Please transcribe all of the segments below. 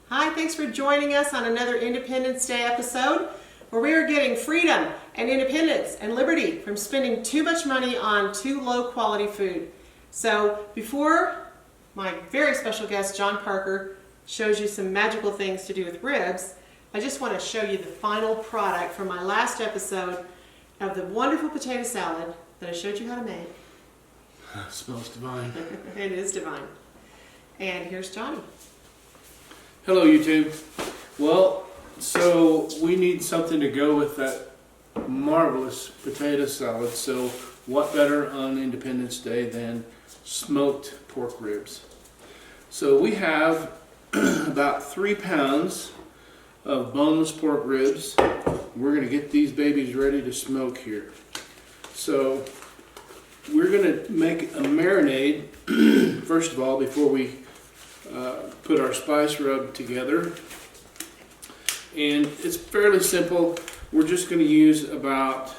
Hi, thanks for joining us on another Independence Day episode where we are getting freedom and independence and liberty from spending too much money on too low quality food. So before my very special guest John Parker shows you some magical things to do with ribs, I just want to show you the final product from my last episode of the wonderful potato salad that I showed you how to make. It smells divine. It is divine. And here's Johnny. Hello YouTube. Well, so we need something to go with that marvelous potato salad. So what better on Independence Day than smoked pork ribs? So we have about 3 pounds of boneless pork ribs. We're going to get these babies ready to smoke here. So we're going to make a marinade first of all before we put our spice rub together, and it's fairly simple. We're just going to use about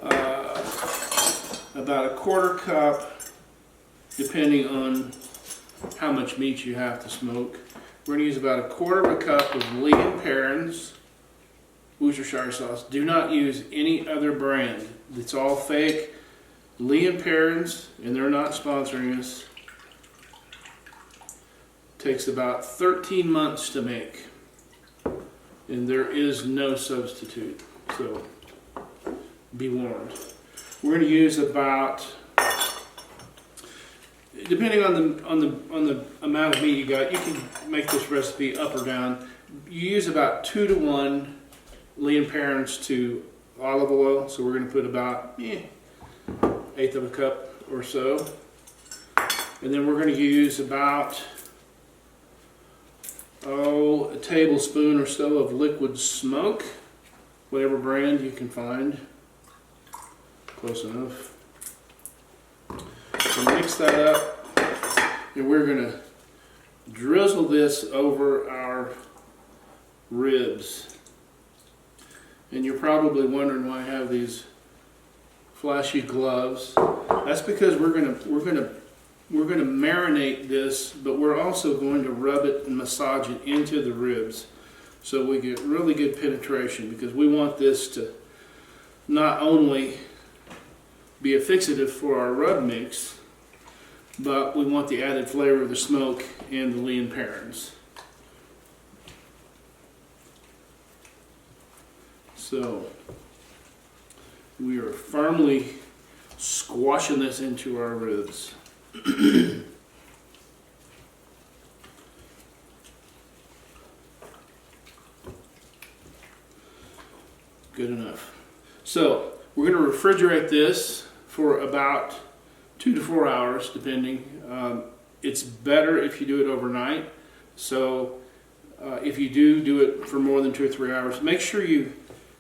a 1/4 cup, depending on how much meat you have to smoke. We're going to use about 1/4 cup of Lee & Perrins Worcestershire sauce. Do not use any other brand. It's all fake. Lee & Perrins, and they're not sponsoring us. Takes about 13 months to make, and there is no substitute, so be warned. We're going to use about, depending on the amount of meat you got, you can make this recipe up or down. You use about 2 to 1 Lee & Perrins to olive oil, so we're going to put about 1/8 of a cup or so, and then we're going to use about a tablespoon or so of liquid smoke, whatever brand you can find. Close enough. So mix that up, and we're going to drizzle this over our ribs. And you're probably wondering why I have these flashy gloves. That's because we're going to marinate this, but we're also going to rub it and massage it into the ribs so we get really good penetration, because we want this to not only be a fixative for our rub mix, but we want the added flavor of the smoke and the Lee & Perrins. So we are firmly squashing this into our ribs. Good enough. So we're going to refrigerate this for about 2 to 4 hours, depending. It's better if you do it overnight. So if you do it for more than 2 or 3 hours, make sure you,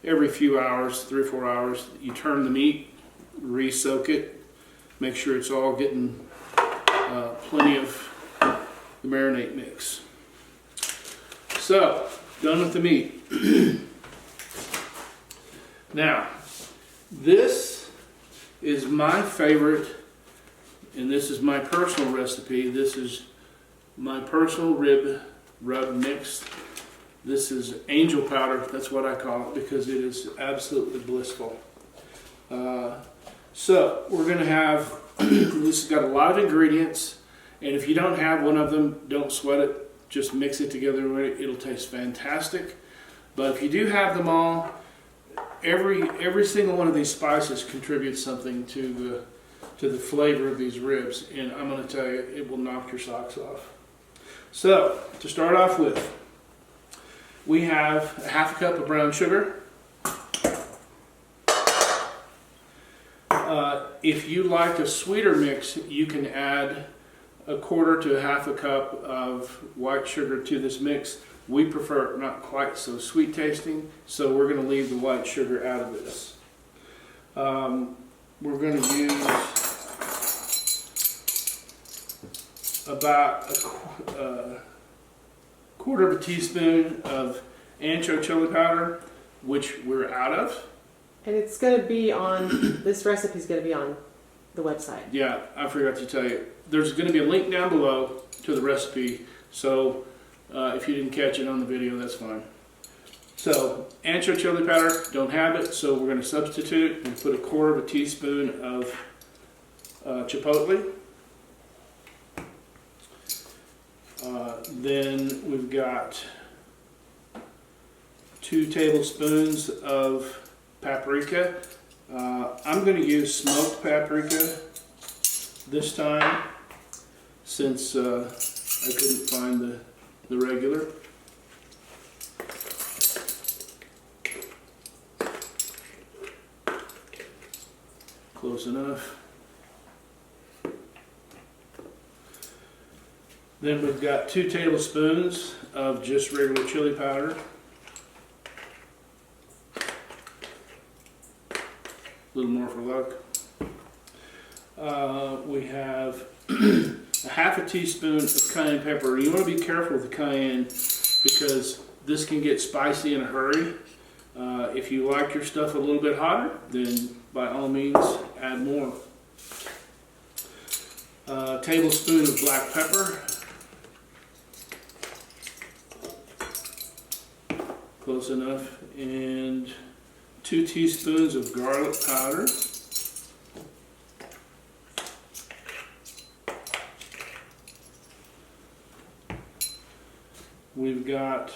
every few hours, 3 or 4 hours, you turn the meat, re-soak it, make sure it's all getting plenty of the marinade mix. So, done with the meat. Now, this is my favorite, and this is my personal recipe. This is my personal rib rub mix. This is Ancho powder, that's what I call it, because it is absolutely blissful. So, we're going to have, this has got a lot of ingredients. And if you don't have one of them, don't sweat it. Just mix it together. It'll taste fantastic. But if you do have them all, every single one of these spices contributes something to the flavor of these ribs. And I'm going to tell you, it will knock your socks off. So to start off with, we have 1/2 cup of brown sugar. If you like a sweeter mix, you can add 1/4 to 1/2 cup of white sugar to this mix. We prefer it not quite so sweet tasting, so we're going to leave the white sugar out of this. We're going to use about a 1/4 of a teaspoon of Ancho chili powder, which we're out of. And it's going to be on, this recipe is going to be on the website. Yeah, I forgot to tell you. There's going to be a link down below to the recipe, so If you didn't catch it on the video, that's fine. So, ancho chili powder, don't have it, so we're going to substitute and put 1/4 teaspoon of chipotle. Then we've got 2 tablespoons of paprika. I'm going to use smoked paprika this time since I couldn't find the regular. Close enough. Then we've got 2 tablespoons of just regular chili powder. A little more for luck. We have 1/2 teaspoon of cayenne pepper. You want to be careful with the cayenne because this can get spicy in a hurry. If you like your stuff a little bit hotter, then by all means add more. A tablespoon of black pepper. Close enough. And 2 teaspoons of garlic powder. We've got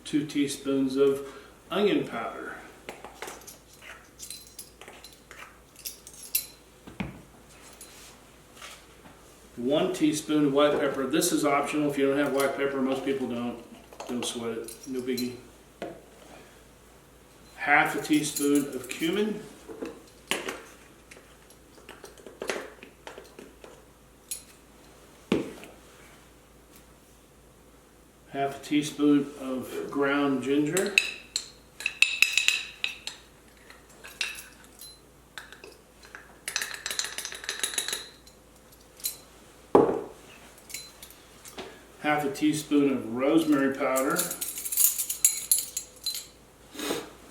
2 teaspoons of onion powder. One teaspoon of white pepper. This is optional if you don't have white pepper. Most people don't. Don't sweat it. No biggie. 1/2 teaspoon of cumin. Half a teaspoon of ground ginger. Half a teaspoon of rosemary powder.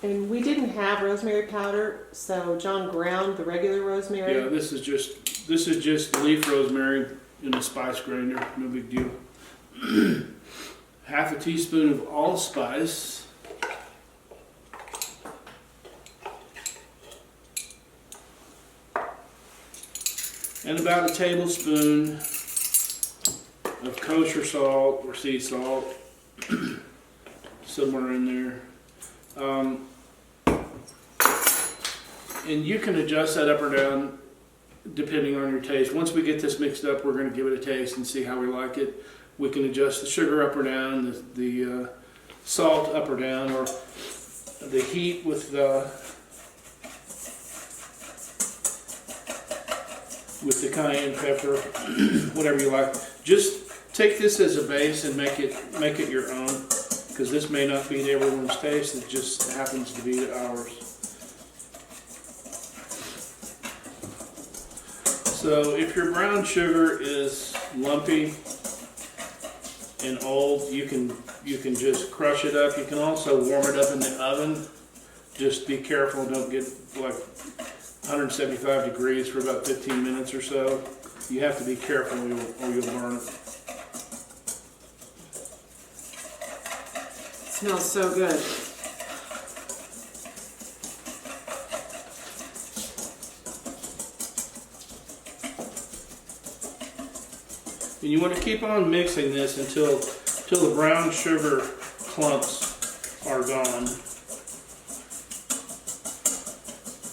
And we didn't have rosemary powder, so John ground the regular rosemary. Yeah, this is just leaf rosemary in a spice grinder. No big deal. 1/2 teaspoon of allspice. And about a tablespoon of kosher salt or sea salt, somewhere in there. And you can adjust that up or down depending on your taste. Once we get this mixed up, we're going to give it a taste and see how we like it. We can adjust the sugar up or down, the salt up or down, or the heat with the cayenne pepper, whatever you like. Just take this as a base and make it your own, because this may not be everyone's taste. It just happens to be ours. So if your brown sugar is lumpy and old, you can just crush it up. You can also warm it up in the oven. Just be careful, don't get like 175 degrees for about 15 minutes or so. You have to be careful or you'll burn it. Smells so good. And you want to keep on mixing this until the brown sugar clumps are gone.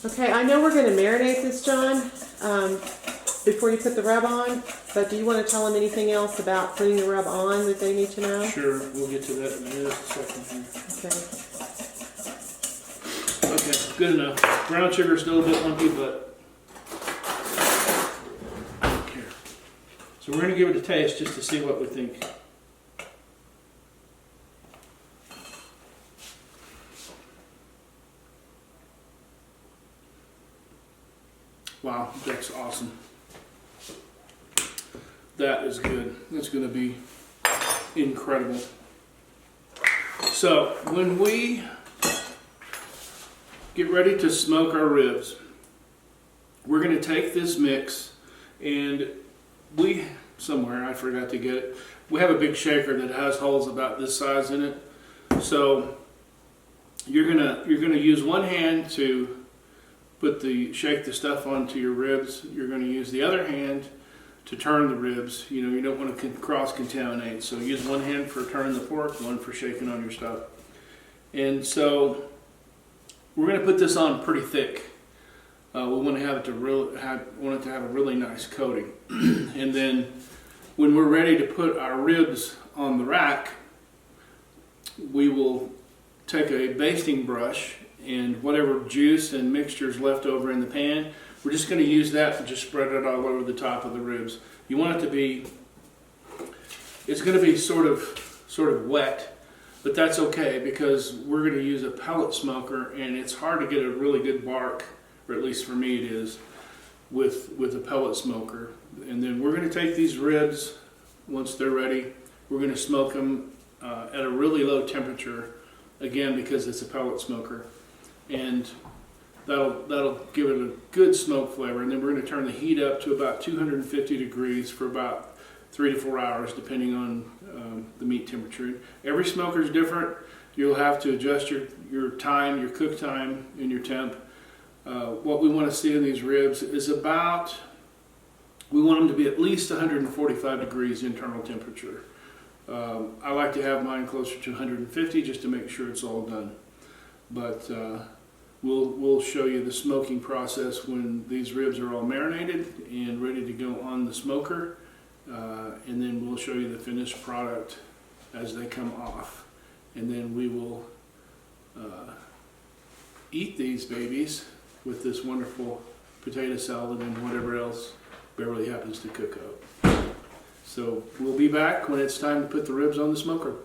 Okay, I know we're going to marinate this, John, before you put the rub on, but do you want to tell them anything else about putting the rub on that they need to know? Sure, we'll get to that in just a second here. Okay. Okay, good enough. Brown sugar is still a bit lumpy, but I don't care. So we're going to give it a taste just to see what we think. Wow, that's awesome. That is good. That's going to be incredible. So when we get ready to smoke our ribs, we're going to take this mix, and we somewhere. I forgot to get it. We have a big shaker that has holes about this size in it. So you're gonna use one hand to shake the stuff onto your ribs. You're gonna use the other hand to turn the ribs. You know, you don't want to cross-contaminate. So use one hand for turning the pork, one for shaking on your stuff. And so we're gonna put this on pretty thick. We want to have it to have a really nice coating. And then when we're ready to put our ribs on the rack, we will take a basting brush and whatever juice and mixtures left over in the pan, we're just going to use that to just spread it all over the top of the ribs. You want it to be, it's going to be sort of wet, but that's okay because we're going to use a pellet smoker, and it's hard to get a really good bark, or at least for me it is, with a pellet smoker. And then we're going to take these ribs, once they're ready, we're going to smoke them at a really low temperature, again because it's a pellet smoker, and that'll give it a good smoke flavor. And then we're going to turn the heat up to about 250 degrees for about 3 to 4 hours, depending on the meat temperature. Every smoker is different. You'll have to adjust your time, your cook time, and your temp. What we want to see in these ribs is we want them to be at least 145 degrees internal temperature. I like to have mine closer to 150 just to make sure it's all done. But we'll show you the smoking process when these ribs are all marinated and ready to go on the smoker. And then we'll show you the finished product as they come off. And then we will eat these babies with this wonderful potato salad and whatever else Beverly happens to cook up. So we'll be back when it's time to put the ribs on the smoker.